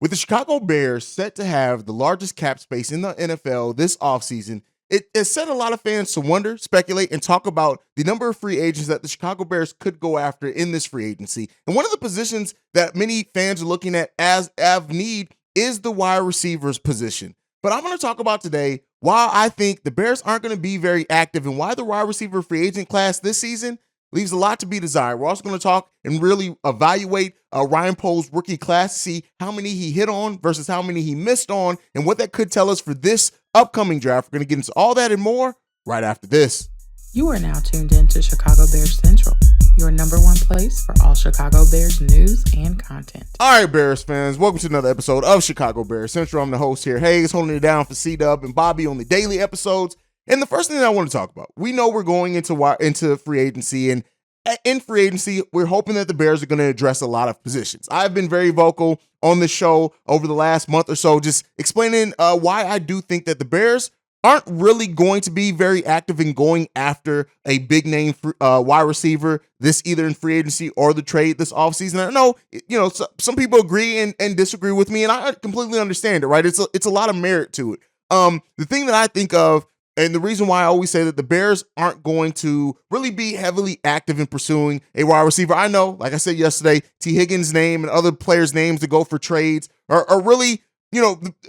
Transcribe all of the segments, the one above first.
With the Chicago Bears set to have the largest cap space in the NFL this offseason, it has set a lot of fans to wonder, speculate, and talk about the number of free agents that the Chicago Bears could go after in this free agency. And one of the positions that many fans are looking at as of need is the wide receivers position. But I'm going to talk about today why I think the Bears aren't going to be very active and why the wide receiver free agent class this season leaves a lot to be desired. We're also going to talk and really evaluate Ryan Poles' rookie class, see how many he hit on versus how many he missed on, and what that could tell us for this upcoming draft. We're going to get into all that and more right after this. You are now tuned in to Chicago Bears Central, your number one place for all Chicago Bears news and content. All right, Bears fans, welcome to another episode of Chicago Bears Central. I'm the host here, Haize, holding it down for C-Dub and Bobby on the daily episodes. And the first thing that I want to talk about, we know we're going into free agency, and in free agency, we're hoping that the Bears are going to address a lot of positions. I've been very vocal on this show over the last month or so, just explaining why I do think that the Bears aren't really going to be very active in going after a big name wide receiver this either in free agency or the trade this offseason. I know, some people agree and disagree with me, and I completely understand it, right? It's a lot of merit to it. The thing that I think of, and the reason why I always say that the Bears aren't going to really be heavily active in pursuing a wide receiver. I know, like I said yesterday, T. Higgins' name and other players' names to go for trades are really,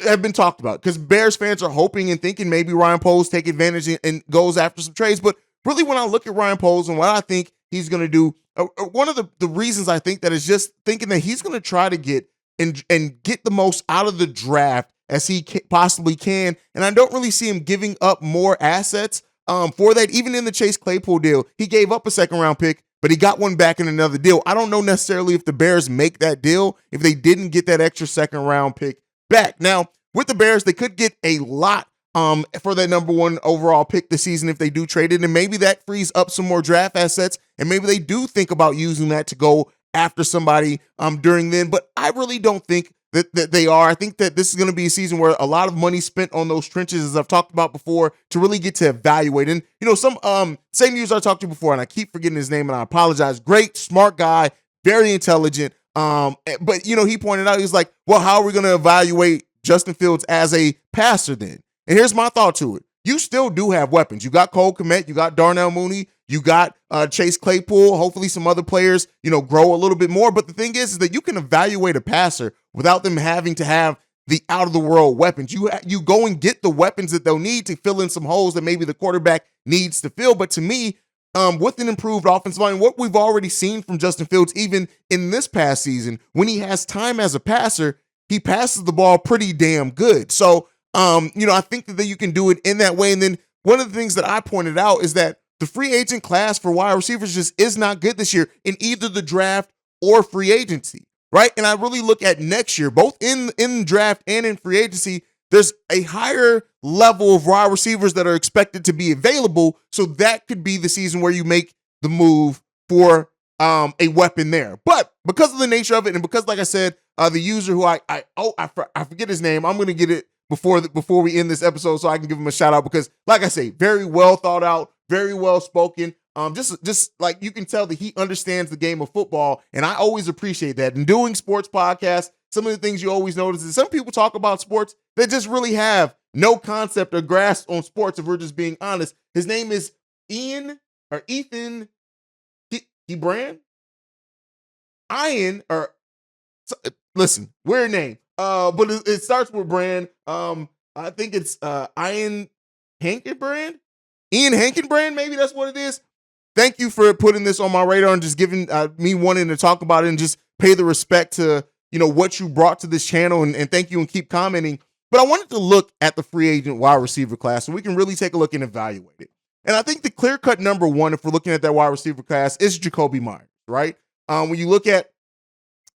have been talked about because Bears fans are hoping and thinking maybe Ryan Poles take advantage and goes after some trades. But really, when I look at Ryan Poles and what I think he's going to do, one of the reasons I think that is just thinking that he's going to try to get and get the most out of the draft as he possibly can. And I don't really see him giving up more assets for that. Even in the Chase Claypool deal, he gave up a second-round pick, but he got one back in another deal. I don't know necessarily if the Bears make that deal if they didn't get that extra second-round pick back. Now, with the Bears, they could get a lot for that number one overall pick this season if they do trade it, and maybe that frees up some more draft assets, and maybe they do think about using that to go after somebody during then. But I really don't think that they are. I think that this is going to be a season where a lot of money spent on those trenches, as I've talked about before, to really get to evaluate. And, some same user I talked to before, and I keep forgetting his name, and I apologize. Great, smart guy, very intelligent. But, he pointed out, he was like, well, how are we going to evaluate Justin Fields as a passer then? And here's my thought to it. You still do have weapons. You got Cole Kmet, you got Darnell Mooney, you got Chase Claypool, hopefully some other players, grow a little bit more. But the thing is that you can evaluate a passer without them having to have the out-of-the-world weapons. You go and get the weapons that they'll need to fill in some holes that maybe the quarterback needs to fill. But to me, with an improved offensive line, what we've already seen from Justin Fields, even in this past season, when he has time as a passer, he passes the ball pretty damn good. So, I think that you can do it in that way. And then one of the things that I pointed out is that the free agent class for wide receivers just is not good this year in either the draft or free agency, right? And I really look at next year, both in draft and in free agency, there's a higher level of wide receivers that are expected to be available. So that could be the season where you make the move for a weapon there. But because of the nature of it, and because, like I said, the user who I forget his name, I'm going to get it before we end this episode so I can give him a shout out because, like I say, very well thought out, very well spoken. Just like you can tell that he understands the game of football, and I always appreciate that. And doing sports podcasts, some of the things you always notice is some people talk about sports that just really have no concept or grasp on sports, if we're just being honest. His name is Ethan Brand? Listen, weird name. But it starts with Brand. I think it's Ian Hankenbrand. Ian Hankenbrand, maybe that's what it is. Thank you for putting this on my radar and just giving me wanting to talk about it and just pay the respect to what you brought to this channel, and thank you and keep commenting. But I wanted to look at the free agent wide receiver class so we can really take a look and evaluate it. And I think the clear-cut number one, if we're looking at that wide receiver class, is Jacoby Myers, right? When you look at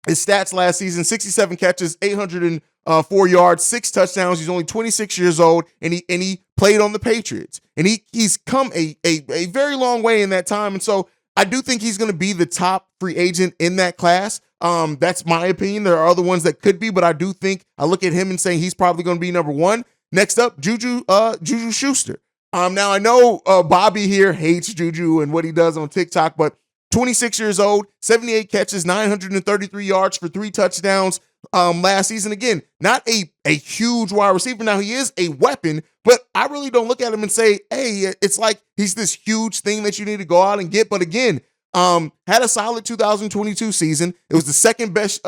his stats last season, 67 catches, 804 yards, 6 touchdowns. He's only 26 years old, and he played on the Patriots. And he's come a very long way in that time. And so I do think he's going to be the top free agent in that class. That's my opinion. There are other ones that could be, but I do think I look at him and saying he's probably going to be number one. Next up, Juju Schuster. Now I know Bobby here hates Juju and what he does on TikTok, but 26 years old, 78 catches, 933 yards for 3 touchdowns. last season. Again, not a huge wide receiver. Now, he is a weapon, but I really don't look at him and say, hey, it's like he's this huge thing that you need to go out and get. But again, had a solid 2022 season. It was the second best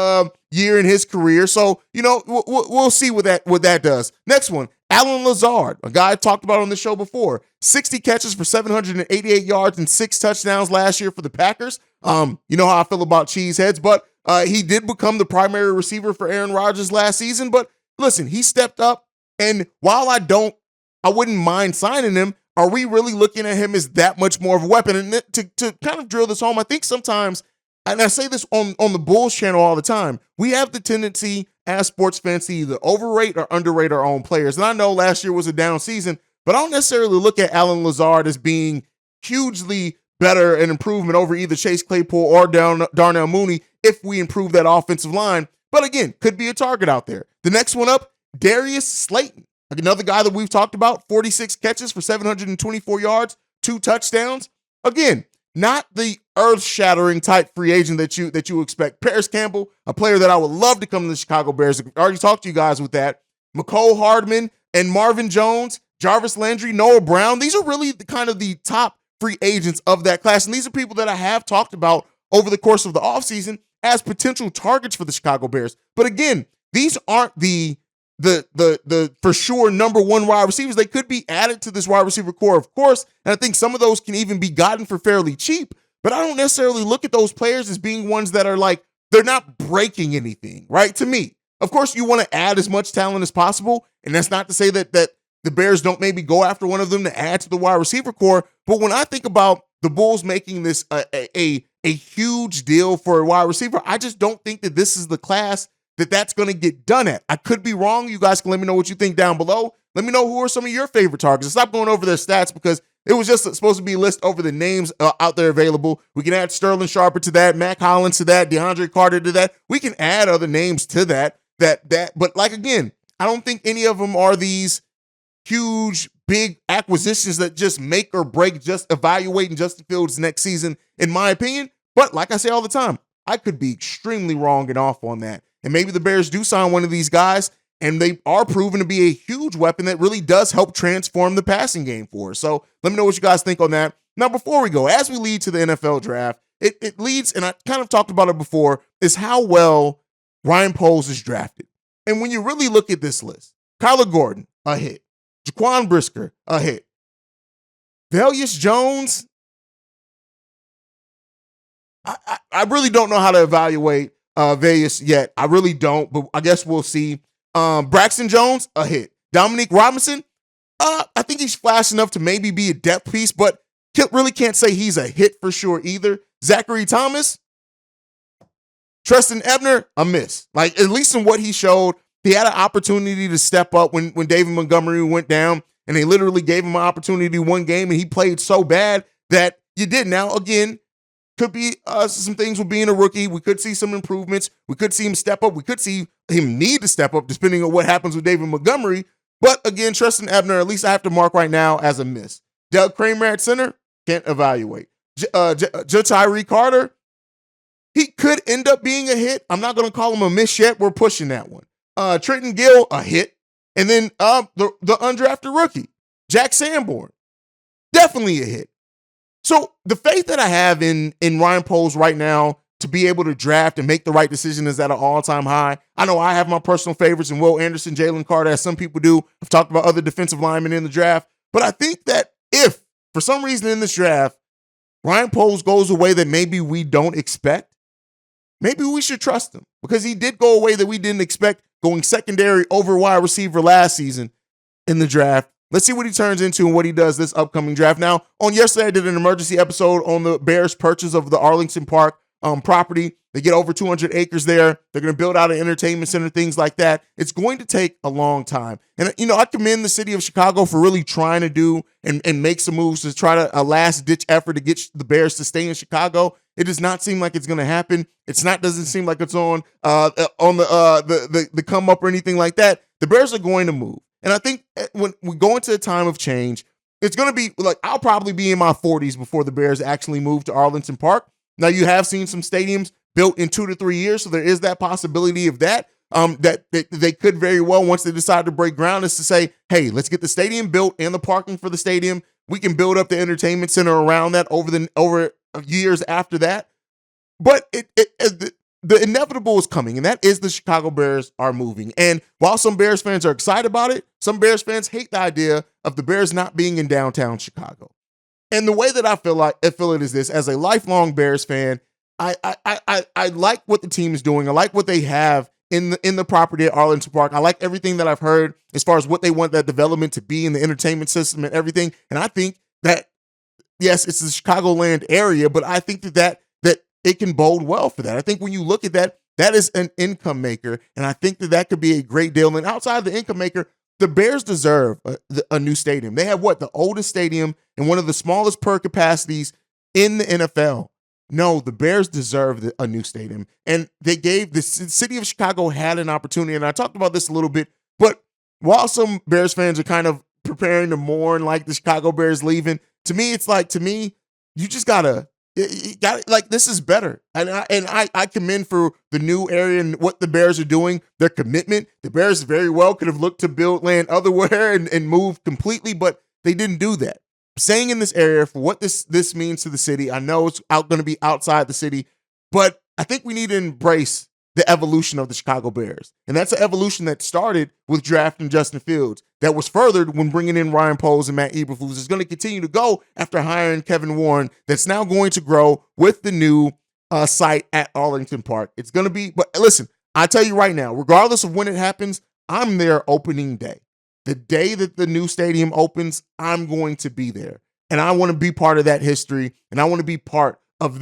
year in his career. So, we'll see what that does. Next one, Alan Lazard, a guy I talked about on the show before. 60 catches for 788 yards and 6 touchdowns last year for the Packers. You know how I feel about cheeseheads, but he did become the primary receiver for Aaron Rodgers last season. But listen, he stepped up. And while I wouldn't mind signing him, are we really looking at him as that much more of a weapon? And to kind of drill this home, I think sometimes, and I say this on the Bulls channel all the time, we have the tendency as sports fans to either overrate or underrate our own players. And I know last year was a down season, but I don't necessarily look at Alan Lazard as being hugely better and improvement over either Chase Claypool or Darnell Mooney if we improve that offensive line. But again, could be a target out there. The next one up, Darius Slayton. Another guy that we've talked about, 46 catches for 724 yards, 2 touchdowns. Again, not the earth-shattering type free agent that you expect. Paris Campbell, a player that I would love to come to the Chicago Bears. I already talked to you guys with that. McCole Hardman and Marvin Jones, Jarvis Landry, Noah Brown. These are really the top free agents of that class. And these are people that I have talked about over the course of the offseason as potential targets for the Chicago Bears. But again, these aren't the for sure number one wide receivers. They could be added to this wide receiver core, of course, and I think some of those can even be gotten for fairly cheap, but I don't necessarily look at those players as being ones that are like, they're not breaking anything, right? To me, of course, you want to add as much talent as possible, and that's not to say that the Bears don't maybe go after one of them to add to the wide receiver core, but when I think about the Bulls making this a huge deal for a wide receiver, I just don't think that this is the class that's going to get done at. I could be wrong. You guys can let me know what you think down below. Let me know who are some of your favorite targets. Stop going over their stats because it was just supposed to be a list over the names out there available. We can add Sterling Sharper to that, Mac Hollins to that, DeAndre Carter to that. We can add other names to that. But like, again, I don't think any of them are these huge, big acquisitions that just make or break just evaluating Justin Fields next season, in my opinion. But like I say all the time, I could be extremely wrong and off on that. And maybe the Bears do sign one of these guys, and they are proven to be a huge weapon that really does help transform the passing game for us. So let me know what you guys think on that. Now, before we go, as we lead to the NFL draft, it leads, and I kind of talked about it before, is how well Ryan Poles is drafted. And when you really look at this list, Kyler Gordon, a hit. Jaquan Brisker, a hit. Velus Jones, I really don't know how to evaluate Vegas yet. I really don't, but I guess we'll see. Braxton Jones, a hit. Dominique Robinson, I think he's flashed enough to maybe be a depth piece, but really can't say he's a hit for sure either. Zachary Thomas, Treston Ebner, a miss. Like, at least in what he showed, he had an opportunity to step up when David Montgomery went down, and they literally gave him an opportunity one game, and he played so bad that you did. Now, again, could be some things with being a rookie. We could see some improvements. We could see him step up. We could see him need to step up depending on what happens with David Montgomery. But again, Treston Ebner, at least I have to mark right now as a miss. Doug Kramer at center, can't evaluate. Tyree Carter, he could end up being a hit. I'm not going to call him a miss yet. We're pushing that one. Trenton Gill, a hit. And then the undrafted rookie, Jack Sanborn, definitely a hit. So the faith that I have in Ryan Poles right now to be able to draft and make the right decision is at an all-time high. I know I have my personal favorites in Will Anderson, Jalen Carter, as some people do. I've talked about other defensive linemen in the draft. But I think that if, for some reason in this draft, Ryan Poles goes away that maybe we don't expect, maybe we should trust him because he did go away that we didn't expect, going secondary over wide receiver last season in the draft. Let's see what he turns into and what he does this upcoming draft. Now, on yesterday, I did an emergency episode on the Bears' purchase of the Arlington Park property. They get over 200 acres there. They're going to build out an entertainment center, things like that. It's going to take a long time. And, I commend the city of Chicago for really trying to do and make some moves to try to a last-ditch effort to get the Bears to stay in Chicago. It does not seem like it's going to happen. Doesn't seem like it's on the come up or anything like that. The Bears are going to move. And I think when we go into a time of change, it's going to be like, I'll probably be in my 40s before the Bears actually move to Arlington Park. Now, you have seen some stadiums built in 2 to 3 years, so there is that possibility of that. that they could very well, once they decide to break ground, is to say, hey, let's get the stadium built and the parking for the stadium. We can build up the entertainment center around that over years after that. But the inevitable is coming, and that is the Chicago Bears are moving. And while some Bears fans are excited about it, some Bears fans hate the idea of the Bears not being in downtown Chicago. And the way that I feel it is this: as a lifelong Bears fan, I like what the team is doing. I like what they have in the property at Arlington Park. I like everything that I've heard as far as what they want that development to be in the entertainment system and everything. And I think that, yes, it's the Chicagoland area, but I think that it can bode well for that. I think when you look at that, that is an income maker, and I think that could be a great deal. And outside of the income maker, the Bears deserve a new stadium. They have the oldest stadium and one of the smallest per capacities in the NFL. No, the Bears deserve a new stadium. And the city of Chicago had an opportunity, and I talked about this a little bit, but while some Bears fans are kind of preparing to mourn like the Chicago Bears leaving, to me, you just gotta, this is better. And I commend for the new area and what the Bears are doing, their commitment. The Bears very well could have looked to build land otherwhere and move completely, but they didn't do that. Staying in this area for what this means to the city. I know it's going to be outside the city, but I think we need to embrace the evolution of the Chicago Bears. And that's an evolution that started with drafting Justin Fields, that was furthered when bringing in Ryan Poles and Matt Eberflus. Is going to continue to go after hiring Kevin Warren, that's now going to grow with the new site at Arlington Park. It's going to be, but listen, I tell you right now, regardless of when it happens, I'm there opening day. The day that the new stadium opens, I'm going to be there. And I want to be part of that history, and I want to be part of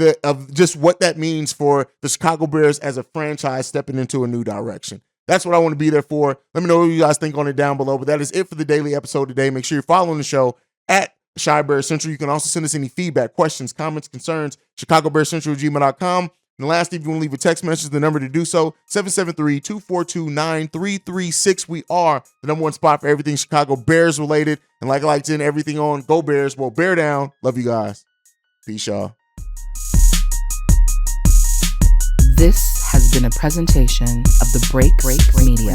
just what that means for the Chicago Bears as a franchise stepping into a new direction. That's what I want to be there for. Let me know what you guys think on it down below. But that is it for the daily episode today. Make sure you're following the show at Chi Bears Central. You can also send us any feedback, questions, comments, concerns, ChicagoBearsCentral@gmail.com. And lastly, if you want to leave a text message, the number to do so, 773-242-9336. We are the number one spot for everything Chicago Bears related. And like I like to end everything on, go Bears. Well, bear down. Love you guys. Peace, y'all. This has been a presentation of the Break Media.